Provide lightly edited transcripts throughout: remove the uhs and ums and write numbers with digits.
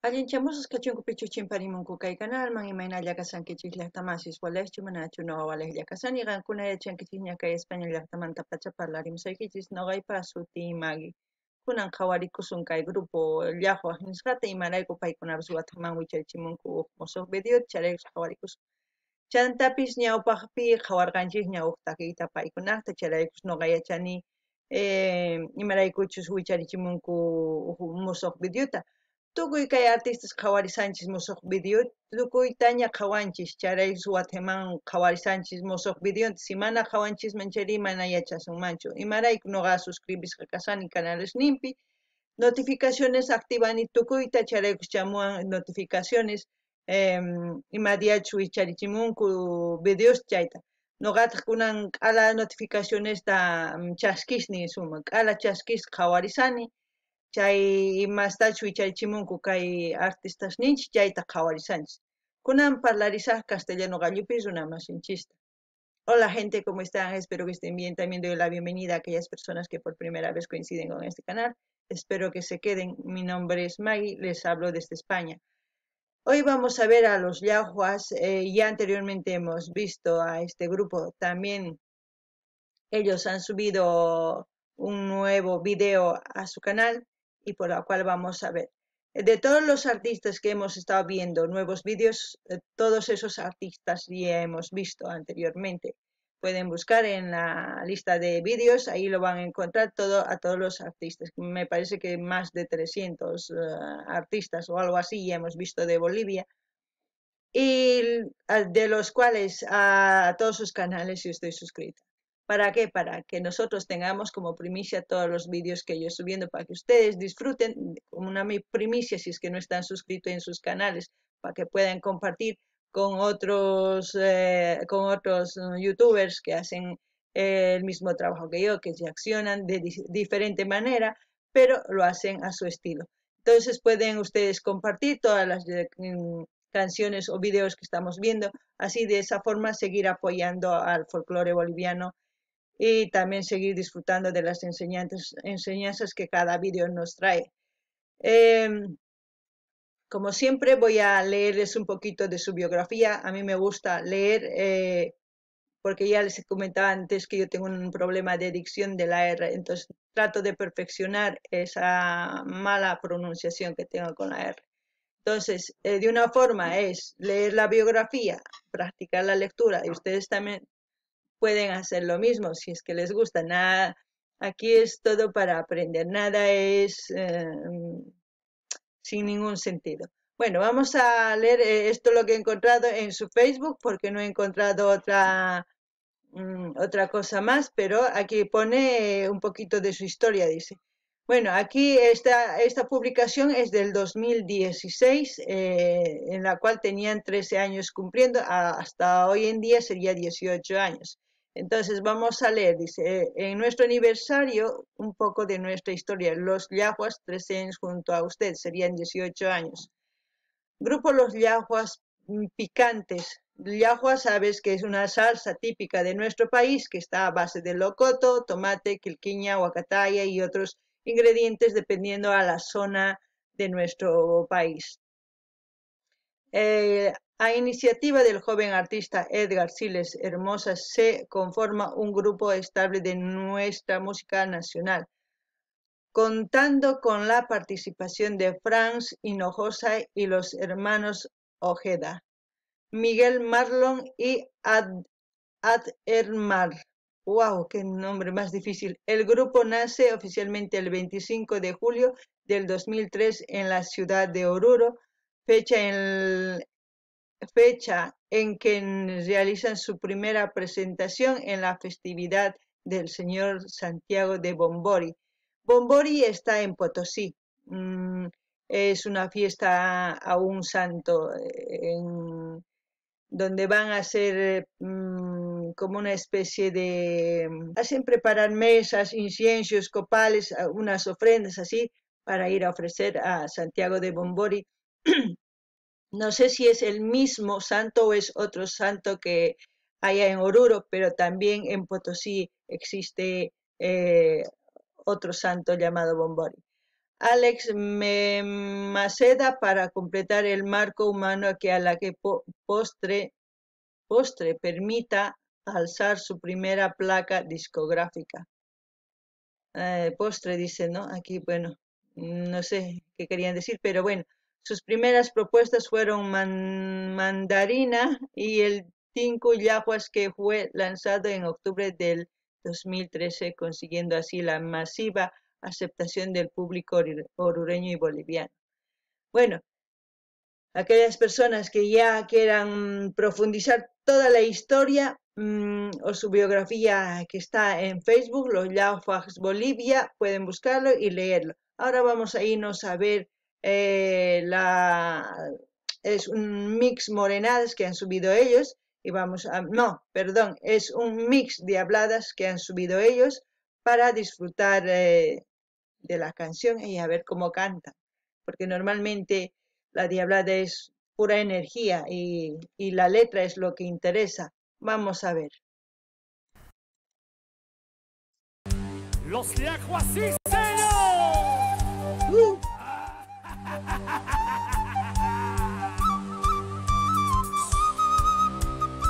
Allinchamusas kachunku pichuchin parimunku kay canalman imayna llakasankichik llaqtamasis walaschus manachu noqa walay llakasani qankuna yachankichik ña kay España llaqtamanta pacha parlarimusaykichis noqaypa suti Magui. Kunan qhawarikusun kay grupo llaqwaq nisqata imarayku paykunapas Guatemalman wichaychimunku huk musuq videota chayraykus qhawarikusun. Chantapis ñawpaqpi qhawarqanchik ña huk takiyta paykunaqta chayraykus noqa yachani imaraykuchus wicharichimunku huk musuq videota. Tukuy kay artistas qhawarisanchis musuq video tukuytaña qhawanchis chayraykus Guatemalman qhawarisanchis musuq videota si mana qhawanchisman chayri mana yachasunmanchu imarayku noqa suscribisqa kasani canales nimpi notificaciones activani tukuyta chayraykus chamuwan notificaciones ima diachu wicharichimunku videos chayta noqataq kunan k'ala notificacionesta chaskisni sumak k'ala chaskis qhawarisani chay imastachu wicharichimunku kay artistas ninchik chayta qhawarisanchis. Kunan parlarisaq castellano gallupis runa masinchista. Hola gente, ¿cómo están? Espero que estén bien. También doy la bienvenida a aquellas personas que por primera vez coinciden con este canal. Espero que se queden. Mi nombre es Maggie, les hablo desde España. Hoy vamos a ver a los yahuas. Ya anteriormente hemos visto a este grupo. También ellos han subido un nuevo video a su canal y por la cual vamos a ver. De todos los artistas que hemos estado viendo nuevos vídeos, todos esos artistas ya hemos visto anteriormente. Pueden buscar en la lista de vídeos, ahí lo van a encontrar a todos los artistas. Me parece que más de 300 artistas o algo así ya hemos visto de Bolivia. Y de los cuales a todos sus canales yo estoy suscrita. ¿Para qué? Para que nosotros tengamos como primicia todos los vídeos que yo estoy subiendo, para que ustedes disfruten como una primicia si es que no están suscritos en sus canales, para que puedan compartir con otros youtubers que hacen el mismo trabajo que yo, que reaccionan de diferente manera, pero lo hacen a su estilo. Entonces pueden ustedes compartir todas las canciones o videos que estamos viendo, así de esa forma seguir apoyando al folclore boliviano y también seguir disfrutando de las enseñanzas que cada vídeo nos trae. Como siempre voy a leerles un poquito de su biografía. A mí me gusta leer porque ya les comentaba antes que yo tengo un problema de dicción de la R, entonces trato de perfeccionar esa mala pronunciación que tengo con la R. Entonces, de una forma es leer la biografía, practicar la lectura y ustedes también pueden hacer lo mismo si es que les gusta. Nada, aquí es todo para aprender, nada es sin ningún sentido. Bueno, vamos a leer esto lo que he encontrado en su Facebook porque no he encontrado otra cosa más, pero aquí pone un poquito de su historia, dice. Bueno, aquí esta publicación es del 2016, en la cual tenían 13 años cumpliendo, hasta hoy en día sería 18 años. Entonces vamos a leer, dice, en nuestro aniversario, un poco de nuestra historia, los Yahuas, 13 años junto a usted, serían 18 años. Grupo Los Yahuas Picantes. Llajua, sabes que es una salsa típica de nuestro país que está a base de locoto, tomate, quilquiña, huacataya y otros ingredientes dependiendo a la zona de nuestro país. A iniciativa del joven artista Edgar Siles Hermosa se conforma un grupo estable de nuestra música nacional, contando con la participación de Franz Hinojosa y los hermanos Ojeda, Miguel Marlon y Adhermar. ¡Wow! ¡Qué nombre más difícil! El grupo nace oficialmente el 25 de julio del 2003 en la ciudad de Oruro, fecha en que realizan su primera presentación en la festividad del Señor Santiago de Bombori. Bombori está en Potosí. Es una fiesta a un santo donde van a hacer como una especie de... hacen preparar mesas, inciensos, copales, unas ofrendas así, para ir a ofrecer a Santiago de Bombori. No sé si es el mismo santo o es otro santo que haya en Oruro, pero también en Potosí existe otro santo llamado Bombori. Alex Maceda para completar el marco humano que a la que postre permita alzar su primera placa discográfica. Postre dice, ¿no? Aquí, bueno, no sé qué querían decir, pero bueno, sus primeras propuestas fueron Mandarina y el Cinco Yaguas, que fue lanzado en octubre del 2013, consiguiendo así la masiva aceptación del público orureño y boliviano. Bueno, aquellas personas que ya quieran profundizar toda la historia o su biografía que está en Facebook, los Llaufax Bolivia, pueden buscarlo y leerlo. Ahora vamos a irnos a ver es un mix morenadas que han subido ellos y vamos a, no, perdón, es un mix de habladas que han subido ellos para disfrutar de la canción y a ver cómo cantan, porque normalmente la diablada es pura energía y la letra es lo que interesa. Vamos a ver. Los Yaguas, sí, señor.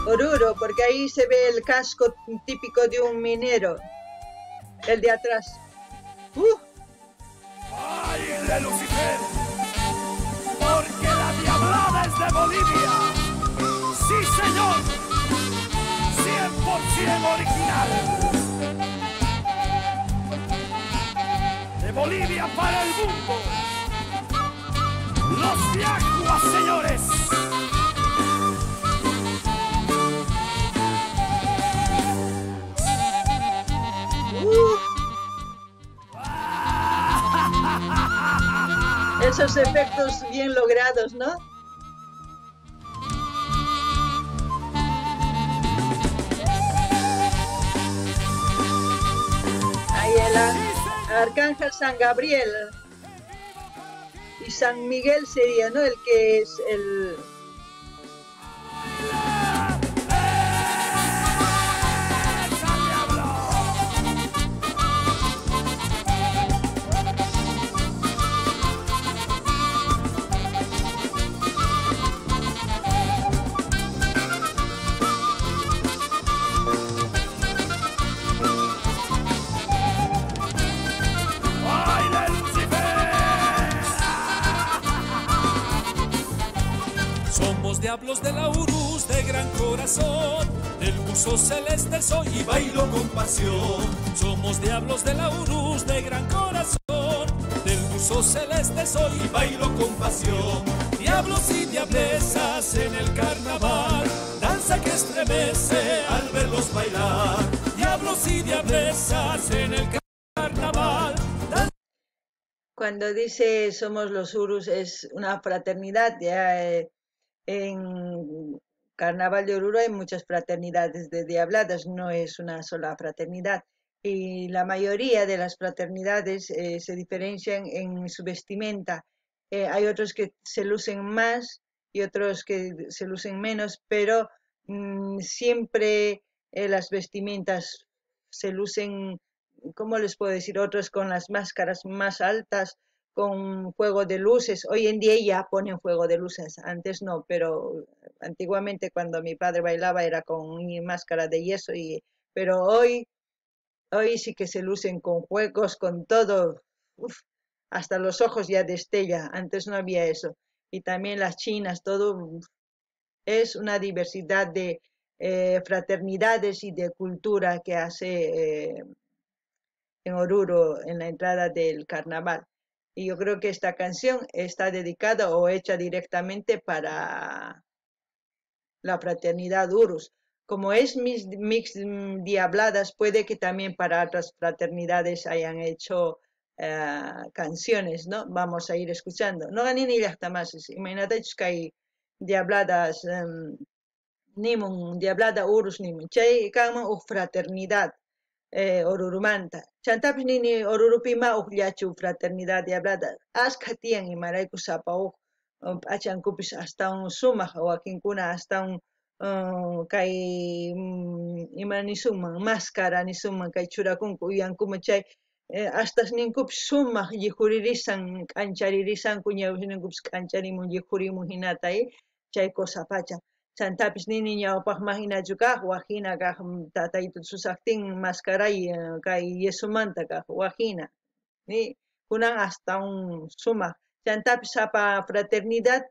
Oruro, porque ahí se ve el casco típico de un minero, el de atrás. ¡Baile, Lucifer! Porque la diablada es de Bolivia. ¡Sí, señor! 100% original. De Bolivia para el mundo. Los Yaguas, señores. Esos efectos bien logrados, ¿no? Ahí el Arcángel San Gabriel y San Miguel sería, ¿no? El que es el... Diablos de la Urus de gran corazón, del buzo celeste soy y bailo con pasión. Somos diablos de la Urus de gran corazón, del buzo celeste soy y bailo con pasión. Diablos y diablesas en el carnaval, danza que estremece al verlos bailar. Diablos y diablesas en el carnaval. Cuando dice somos los Urus es una fraternidad, ya en Carnaval de Oruro hay muchas fraternidades de diabladas, no es una sola fraternidad. Y la mayoría de las fraternidades se diferencian en su vestimenta. Hay otros que se lucen más y otros que se lucen menos, pero siempre las vestimentas se lucen, ¿cómo les puedo decir? Otros con las máscaras más altas, con juego de luces. Hoy en día ya ponen juego de luces, antes no, pero antiguamente cuando mi padre bailaba era con mi máscara de yeso, pero hoy sí que se lucen con juegos, con todo. Uf, hasta los ojos ya destella, antes no había eso. Y también las chinas, todo es una diversidad de fraternidades y de cultura que hace en Oruro en la entrada del carnaval. Y yo creo que esta canción está dedicada o hecha directamente para la fraternidad Urus. Como es mix diabladas, puede que también para otras fraternidades hayan hecho canciones, ¿no? Vamos a ir escuchando. No gané ni hasta más. Imagínate que hay diabladas, nimun, diablada Urus nimun. Chay kama fraternidad. Orurumanta. Chantapis nini Orurupima uqllachu fraternidad diablada. Asqa tiyan imarayku sapa p'achankupis hasta un sumaq wakinkuna hasta un kay imanisunman máscara nisunman kay churakunku uyankuman chay hasta ninkups sumaq yijuririsan k'ancharisan kuñawis ninkups k'ancharimun yijurimun hinatay chay kosapacha chantapis nini ñawpaqman hinachu kaq wajina kaq tatayta susaqtin mascaray kay yesumanta kaq wajina ni kunan hasta un sumaq chantapis sapa fraternidad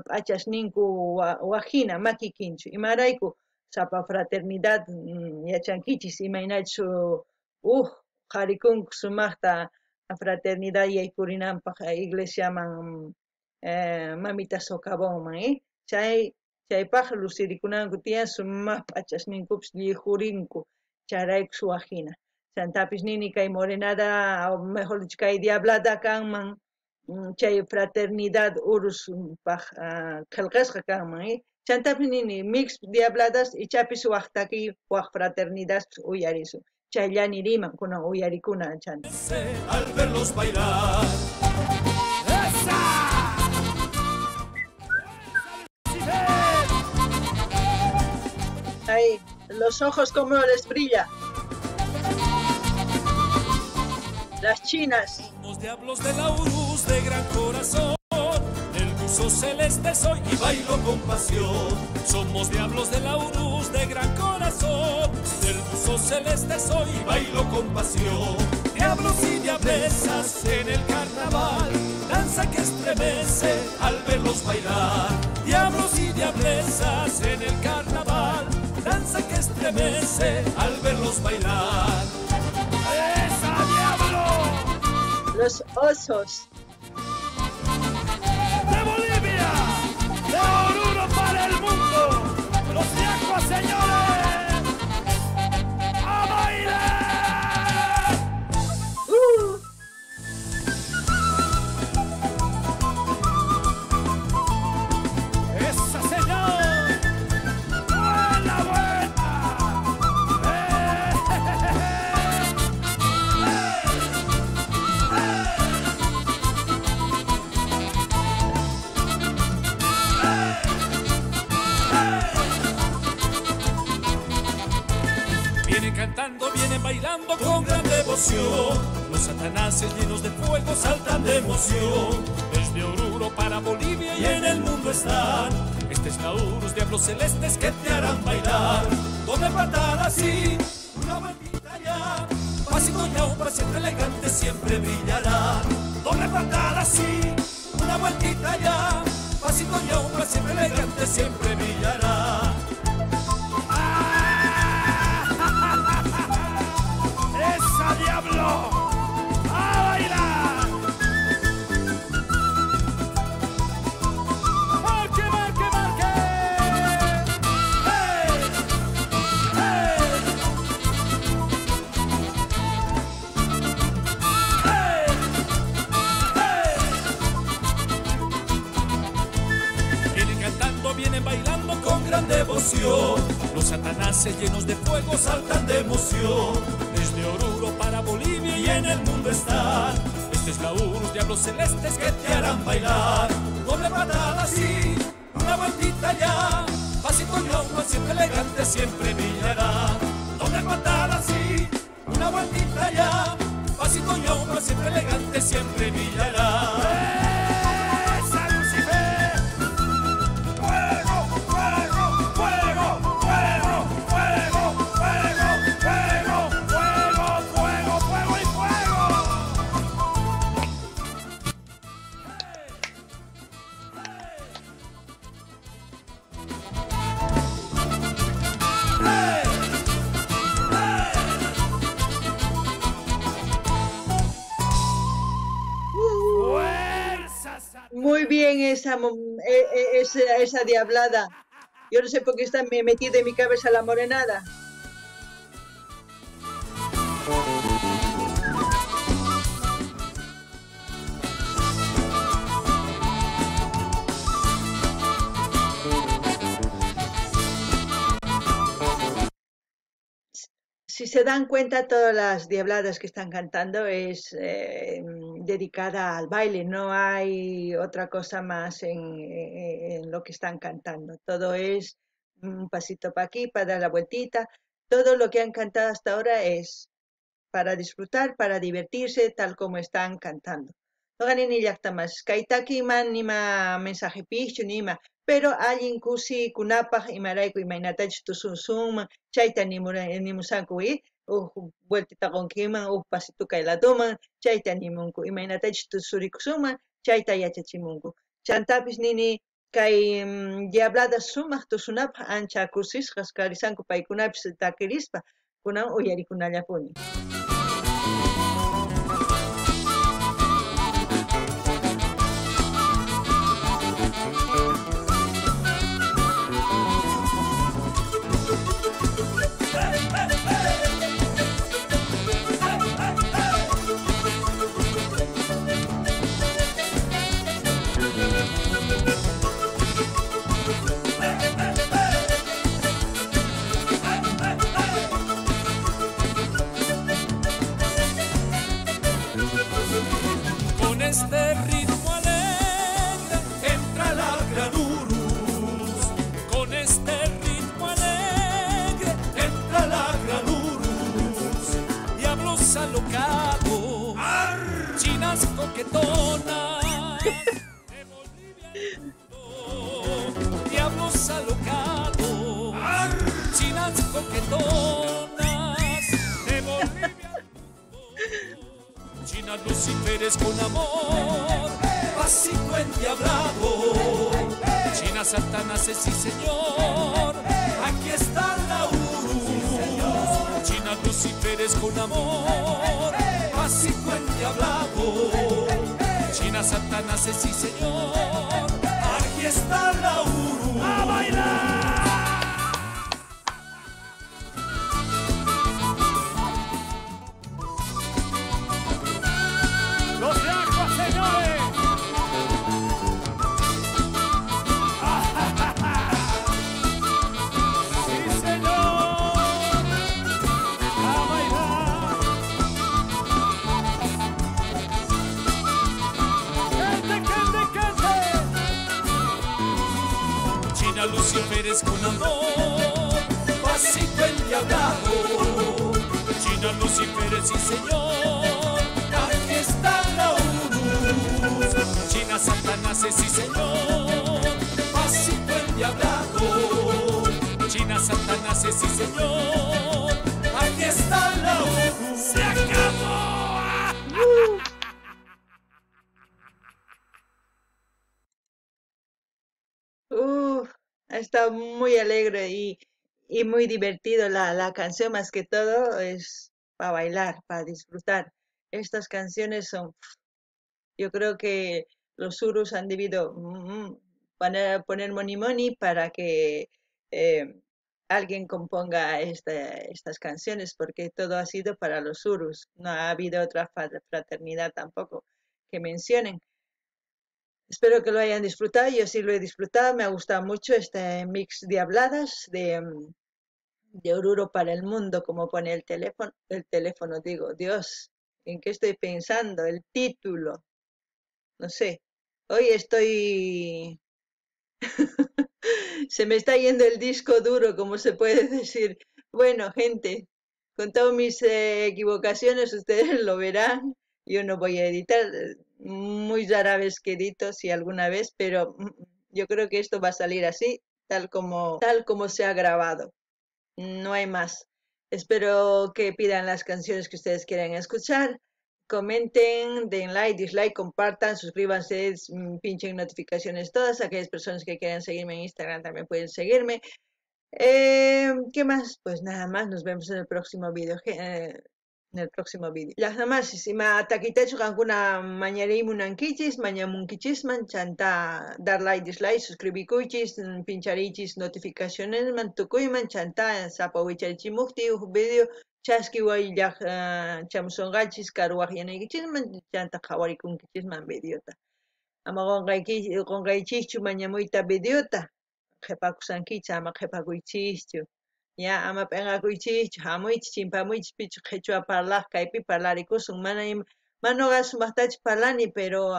p'achasninku wajina makikinchu imarayku sapa fraternidad yachankichis imaynachu qharikunku sumaqta fraternidad yaykurinanpaq iglesiaman mamita socavonman chaypaq lusirikunanku tiyan sumaq p'achasninkupis yijurinku chayrayku wajina chantapis nini kay morenada mejor dicho kay diablada kanman chay fraternidad uruspaq qillqasqa kanman chantapis nini mix diabladas ichapis waqtaki waq fraternidad uyarisun chayllani riman kunan uyarikuna chanta al verlos bailar. ¡Esa! Ay, los ojos como les brilla. Las chinas. Somos diablos de la Urus de gran corazón. El buzo celeste soy y bailo con pasión. Somos diablos de la Urus de gran corazón. Del buzo celeste soy y bailo con pasión. Diablos y diablesas en el carnaval, danza que estremece al verlos bailar. Diablos y diablesas en el carnaval, danza que estremece al verlos bailar. ¡Esa, diablo! Los osos. ¡De Bolivia! ¡De Oruro para el mundo! ¡Los yacuas, señores! ¡A bailar! ¡Esa, señor! ¡Buena, buena! Vienen cantando, vienen bailando con gran devoción. Los satanases llenos de fuego saltan de emoción. Desde Oruro para Bolivia y en el mundo están. Este es la Urus, diablos celestes que te harán bailar. Doble patada así, una vueltita ya. Pasito ya, un para siempre elegante siempre brillará. Doble patada así, una vueltita ya. Pasito ya, un para siempre elegante siempre brillará. ¡Esa, diablo! ¡A bailar! ¡Marque, marque, marque! ¡Hey! ¡Hey! ¡Hey! ¡Hey! Vienen cantando, vienen bailando con gran devoción. Los satanases llenos de fuego saltan de emoción. Desde Oruro para Bolivia y en el mundo están. Este es la Urus, diablos celestes que te harán bailar. Doble patada así, una vueltita ya. Pasito ya, un siempre elegante siempre brillará. Doble patada así, una vueltita ya. Pasito ya, un siempre elegante siempre brillará. ¡Esa, Lucifer! ¡Fuego, fuego, fuego, fuego, fuego, fuego, fuego, fuego, fuego, fuego y fuego! ¡Hey! ¡Fuerzas! Muy bien esa diablada. Yo no sé por qué está metida en mi cabeza la morenada. Si se dan cuenta, todas las diabladas que están cantando es dedicada al baile, no hay otra cosa más en lo que están cantando. Todo es un pasito para aquí, para dar la vueltita. Todo lo que han cantado hasta ahora es para disfrutar, para divertirse, tal como están cantando. Noqanini llaqtamas kaytakiman nima mensaje pichu nima, pero allin kusi kunapaq imarayku imaynatachu tusunsunman chayta nimusanku vueltita qonkiman pasito kay ladoman chayta nimunku imaynatachu tusurikusunman chayta yachachimunku. Chantapis nini kay diablada sumaq tusunapaq ancha kursisqas karisanku paykunapis takirispa kunan uyarikunallapuni. Este ritmo alegre entra la gran urus. Con este ritmo alegre entra la gran urus. Diablos alocados, chinas coquetonas de Bolivia. Diablos alocados, chinas coquetonas de Bolivia. Chinas lucíferes con amor, básico endiablado. Chinas satanáses, sí señor, aquí está la urus. Chinas lucíferes con amor, básico endiablado. Chinas satanáses, sí señor, aquí está la urus. ¡A bailar! Lucíferes con amor, básico endiablado. China Lucíferes, sí señor, aquí está la urus. China Satanáses, sí señor, básico endiablado. China Satanáses, sí señor, aquí está la urus. ¡Se acabó! Está muy alegre y muy divertido la canción, más que todo es para bailar, para disfrutar. Estas canciones son, yo creo que los surus han debido poner money money para que alguien componga estas canciones, porque todo ha sido para los surus, no ha habido otra fraternidad tampoco que mencionen. Espero que lo hayan disfrutado, yo sí lo he disfrutado, me ha gustado mucho este mix de habladas de Oruro para el mundo, como pone el teléfono digo, Dios, ¿en qué estoy pensando? El título, no sé, hoy estoy, se me está yendo el disco duro, como se puede decir. Bueno, gente, con todas mis equivocaciones, ustedes lo verán, yo no voy a editar, muy rara vez que edito, si alguna vez, pero yo creo que esto va a salir así, tal como se ha grabado. No hay más. Espero que pidan las canciones que ustedes quieran escuchar. Comenten, den like, dislike, compartan, suscríbanse, pinchen notificaciones todas. Aquellas personas que quieran seguirme en Instagram también pueden seguirme. ¿Qué más? Pues nada más, nos vemos en el próximo video. Ya nada más, si me taquitecho alguna mañarimunanquichis, mañamunkichisman, chanta, dar like, dislike, suscribicuchis, pincharichis, notificaciones, mantucuyman, chanta, sapawicharichimukti, video, chaski wayllaj, chamsongachis, karuajianaychisman, chanta, jawaricunkichisman, videota. Ama qonqaychikchu mañamuyta videota, qhipakusankicha, ama qhipakuychikchu. Ya ama p'inqakuychikchu, hamuychis, chimpamuychis, pichu qhichwa parlaq kaypi parlarikusun, manoqa sumaqtachu parlani, pero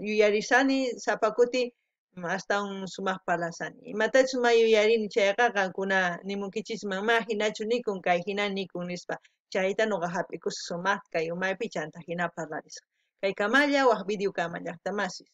yuyarisani sapakuti hasta sumaq parlasani. Imatachu mayuyarini chayqa qankuna nimunkichisman, ma hinachu nikun, kay hina nikun nispa. Chayta nuqa hapikus sumaq kay umaypi chanta hina parlarisqa. Kay kamalla waq video kamallaqta masis.